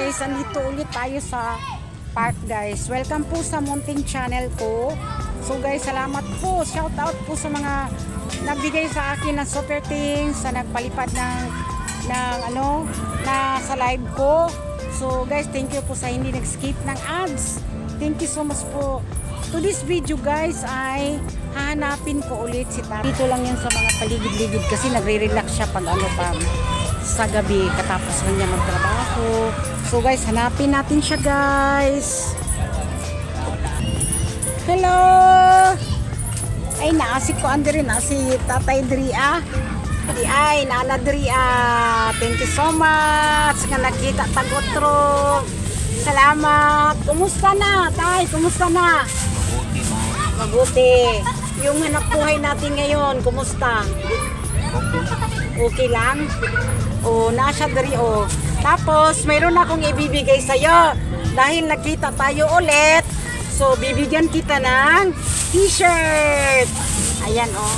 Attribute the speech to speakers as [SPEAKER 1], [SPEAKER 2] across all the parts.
[SPEAKER 1] guys, andito ulit tayo sa park guys. Welcome po sa Munting Channel ko. So guys, salamat po. Shout out po sa mga nagbigay sa akin ng super things, sa nagpalipad ng ano, na sa live ko. So guys, thank you po sa hindi nag-skip ng ads. Thank you so much po. To this video guys ay hahanapin ko ulit si Tata. Dito lang yan sa mga paligid-ligid kasi nagre-relax siya pag ano pa sa gabi katapos niya magtrabaho. So guys, hanapin natin siya guys. Hello! Ay, naasik ko rin na si Tatay Dria. Ay, Nana Dria. Thank you so much nga nakita tagotro. Salamat. Kumusta na, Tay? Kumusta na? Mabuti. Yung hanap buhay natin ngayon, kumusta? Okay lang? O, nasa dari o. Tapos, mayroon akong ibibigay sa'yo. Dahil nagkita tayo ulit. So, bibigyan kita ng t-shirt. Ayan o.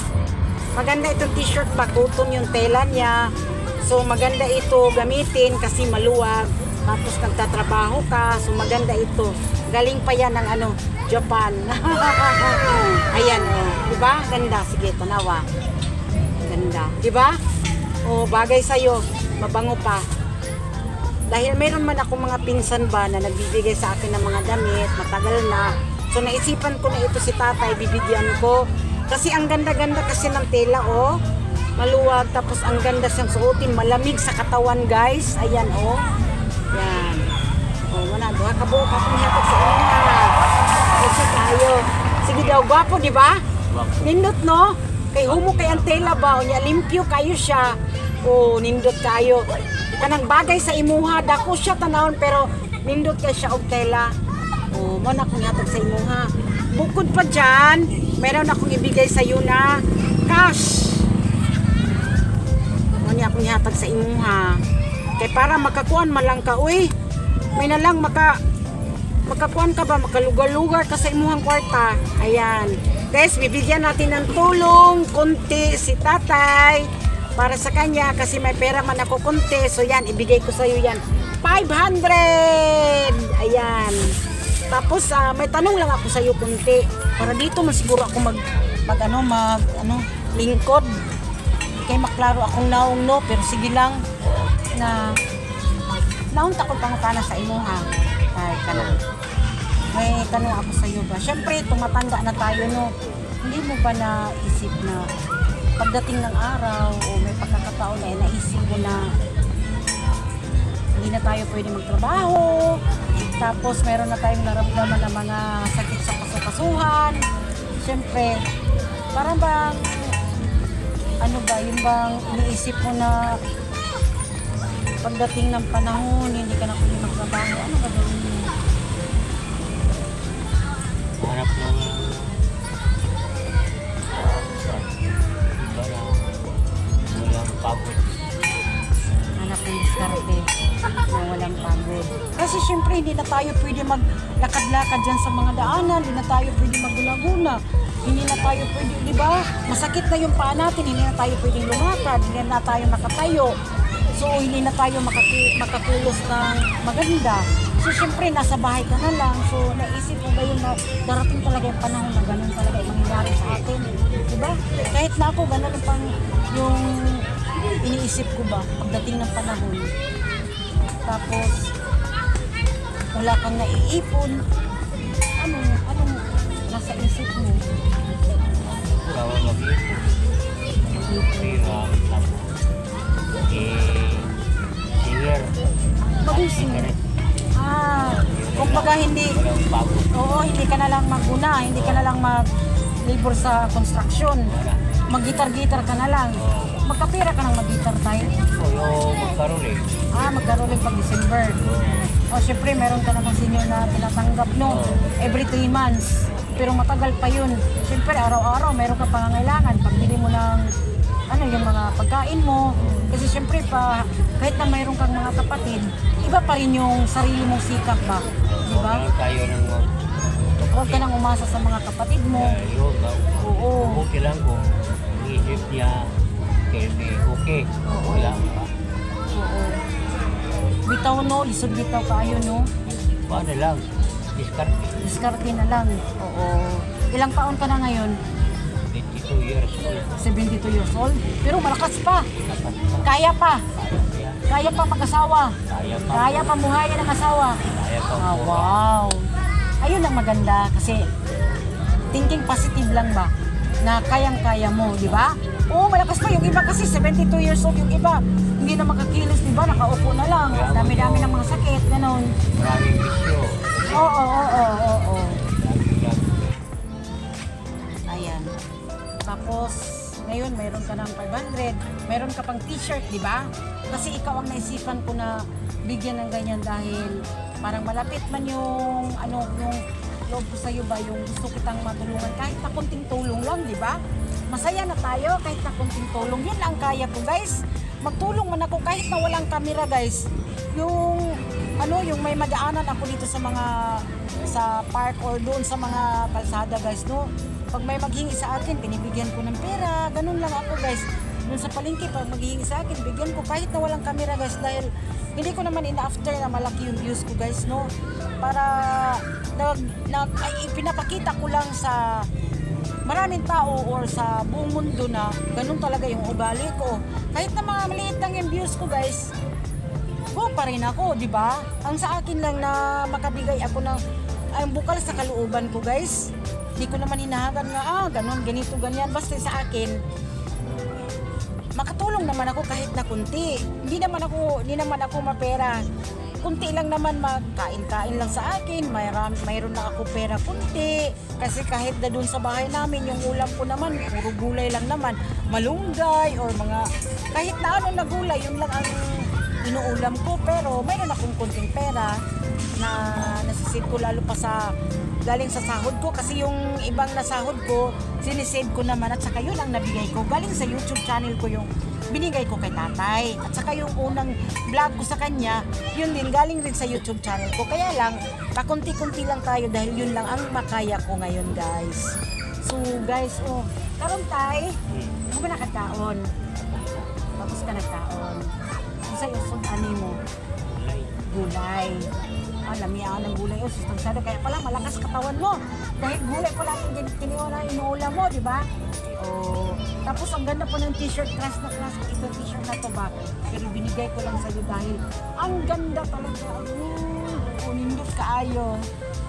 [SPEAKER 1] Maganda itong t-shirt pa. Cotton yung tela niya. So, maganda ito gamitin kasi maluwag. Tapos, nagtatrabaho ka. So, maganda ito. Galing pa yan ng ano, Japan. Ayan o. Diba? Ganda. Sige, tanawa. Ganda. Diba? O, bagay sa'yo. Mabango pa. Dahil meron man ako mga pinsan ba na nagbibigay sa akin ng mga damit, matagal na. So naisipan ko na ito si Tatay, bibigyan ko. Kasi ang ganda-ganda kasi ng tela, oh. Maluwag, tapos ang ganda siyang suotin, malamig sa katawan, guys. Ayan, oh. Yan. Oh, wala, doha ka buo ka kung hatag sa inyo na. Kasi tayo. Sige daw, gwapo, di ba? Nindot, no? Kay humo kay ang tela ba, o niya, limpyo kayo siya. O, nindot kayo. Kanang bagay sa imuha, dako siya tanawon, pero nindot kay siya og tela. O, mo na akong hatag sa imuha. Bukod pa dyan, meron akong ibigay sa iyo na cash. Mo niya akong hatag sa imuha. Kay para makakuan malang ka, uy. May na lang makakuan ka ba, makalugar-lugar ka sa imuhang kwarta. Ayan. Guys, bibigyan natin ng tulong konti si Tatay para sa kanya kasi may pera man ako konti. So yan, ibigay ko sa iyo yan. 500! Ayan. Tapos may tanong lang ako sa iyo konti. Para dito masiguro ako mag lingkod. Kay maklaro akong naong no, pero sige lang na naunta ko pangutana sa imo ha. Ay, kanang. May tanong ako sa iyo ba? Syempre, tumatanda na tayo no. Hindi mo ba naisip na pagdating ng araw o may pagkakataon na naisip mo na hindi na tayo pwede magtrabaho, tapos meron na tayong naramdaman ng mga sakit sa kasukasuhan. Siyempre, parang bang ano ba, yun bang iniisip mo na pagdating ng panahon hindi ka na pwede magtrabaho, ano ba gawin mo?
[SPEAKER 2] Harap ng walang pagod.
[SPEAKER 1] Hanap ng diskarte na walang pagod. Kasi syempre hindi na tayo pwede maglakad-lakad dyan sa mga daanan, hindi na tayo pwede magulaguna, hindi na tayo pwede, di ba? Masakit na yung paa natin, hindi na tayo pwede lumakad, hindi na tayo makatayo. So hindi na tayo makakilos ng maganda. So syempre nasa bahay ka na lang. So naisip mo ba yun na darating talaga yung panahon na ganun talaga yung mangyayari sa atin? Diba? Kahit na ako ganun pang yung iniisip ko ba pagdating ng panahon. Tapos wala kang naiipon. Anong nasa isip mo?
[SPEAKER 2] Wala mag-ipon. Pira, tapos singer.
[SPEAKER 1] Mag-isip. Kumbaga hindi,
[SPEAKER 2] Walang pagod.
[SPEAKER 1] oo, hindi ka na lang maguna, hindi ka na lang mag-labor sa construction. Mag-gitar-gitar ka na lang. Magkapira ka nang mag-gitar tayo.
[SPEAKER 2] O yung magkaroon eh.
[SPEAKER 1] Magkaroon pag December. O syempre, meron ka naman senior na tinatanggap no, every 3 months. Pero matagal pa yun. Syempre, araw-araw, meron ka pangangailangan. Pagbili mo ng yung mga pagkain mo. Kasi syempre, kahit na mayroon kang mga kapatid, iba pa rin yung sarili mong sikap ba? Diba?
[SPEAKER 2] Huwag tayo ng
[SPEAKER 1] Huwag ka nang umasa sa mga kapatid mo. Oo.
[SPEAKER 2] Okay lang kung isip niya okay.
[SPEAKER 1] Oo.
[SPEAKER 2] Wala pa.
[SPEAKER 1] Oo. bitaw no, lisod bitaw kaayo no.
[SPEAKER 2] Paano lang? Diskarte.
[SPEAKER 1] Diskarte na lang. Oo. Ilang taon ka na ngayon?
[SPEAKER 2] 22 years old.
[SPEAKER 1] 72 years old. Pero malakas pa.
[SPEAKER 2] Dapat pa.
[SPEAKER 1] Kaya pa.
[SPEAKER 2] Kaya.
[SPEAKER 1] Kaya pa mag-asawa.
[SPEAKER 2] Kaya pa.
[SPEAKER 1] Kaya pa buhayan ng asawa.
[SPEAKER 2] Kaya pa
[SPEAKER 1] Ah,
[SPEAKER 2] po.
[SPEAKER 1] wow. Ayun ang maganda kasi thinking positive lang ba na kayang-kaya mo, di ba? Oo, malakas pa yung iba kasi 72 years old yung iba. Hindi na makakilos, di ba? Nakaupo na lang. Dami-dami ng mga sakit, ganun.
[SPEAKER 2] Maraming bisyo.
[SPEAKER 1] Oo.
[SPEAKER 2] Lagi lang.
[SPEAKER 1] Ayan. Tapos, ngayon, mayroon ka ng 500. Mayroon ka pang t-shirt, di ba? Kasi ikaw ang naisipan ko na bigyan ng ganyan dahil parang malapit man yung, yung loob ko sa'yo ba, yung gusto kitang matulungan. Kahit na kunting tulong lang, di ba? Masaya na tayo kahit na kunting tulong. Yun lang kaya ko, guys. Magtulong man ako kahit na walang kamera, guys. Yung, yung may madaanan ako dito sa park or doon sa mga kalsada, guys, no? Pag may maghingi sa akin, pinibigyan ko ng pera. Ganun lang ako, guys. Doon sa palengke, pag maghihingi sa akin, bigyan ko kahit na walang kamera, guys. Dahil hindi ko naman ina-after na malaki yung views ko, guys, no? Para ipinapakita ko lang sa maraming tao or sa buong mundo na ganun talaga yung ugali ko. Kahit na mga maliit lang yung views ko, guys, go pa rin ako, di ba? Ang sa akin lang na makabigay ako ng bukal sa kalooban ko, guys. Hindi ko naman hinahagan nga, ganun, ganito, ganyan. Basta sa akin, makatulong naman ako kahit na kunti. Hindi naman ako mapera. Kunti lang naman, magkain-kain lang sa akin. Mayroon na ako pera kunti. Kasi kahit na dun sa bahay namin, yung ulam ko naman, puro gulay lang naman. Malunggay or kahit na ano na gulay, yun lang ang inuulam ko. Pero mayroon akong kunting pera na nasisid ko lalo pa galing sa sahod ko. Kasi yung ibang nasahod ko, sinisave ko naman at saka yun ang nabigay ko. Galing sa YouTube channel ko yung binigay ko kay tatay. At saka yung unang vlog ko sa kanya, yun din, galing rin sa YouTube channel ko. Kaya lang, pakunti-kunti lang tayo dahil yun lang ang makaya ko ngayon, guys. So, guys, karon tay, ano ba nakataon? Tapos ka nagtaon. Ano sa yung ani mo?
[SPEAKER 2] Kulay.
[SPEAKER 1] Gulay. Lamiaan ng gulay. Sustansado. Kaya pala, malakas katawan mo. Dahil gulay pala yung inuulam mo, di ba? Tapos ang ganda po ng t-shirt, crush na crush. Ito t-shirt na to ba? Pero binigay ko lang sa'yo dahil ang ganda talaga. Nindot kaayo.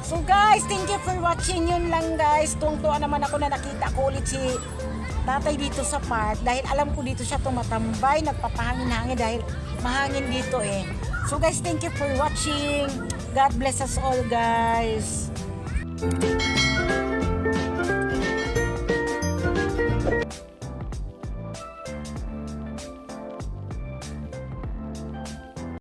[SPEAKER 1] So guys, thank you for watching. Yun lang, guys. Tuwang-tuwa naman ako na nakita ko ulit si tatay dito sa park. Dahil alam ko dito siya tumatambay, nagpapahangin-hangin dahil mahangin dito eh. So guys, thank you for watching. God bless us all, guys.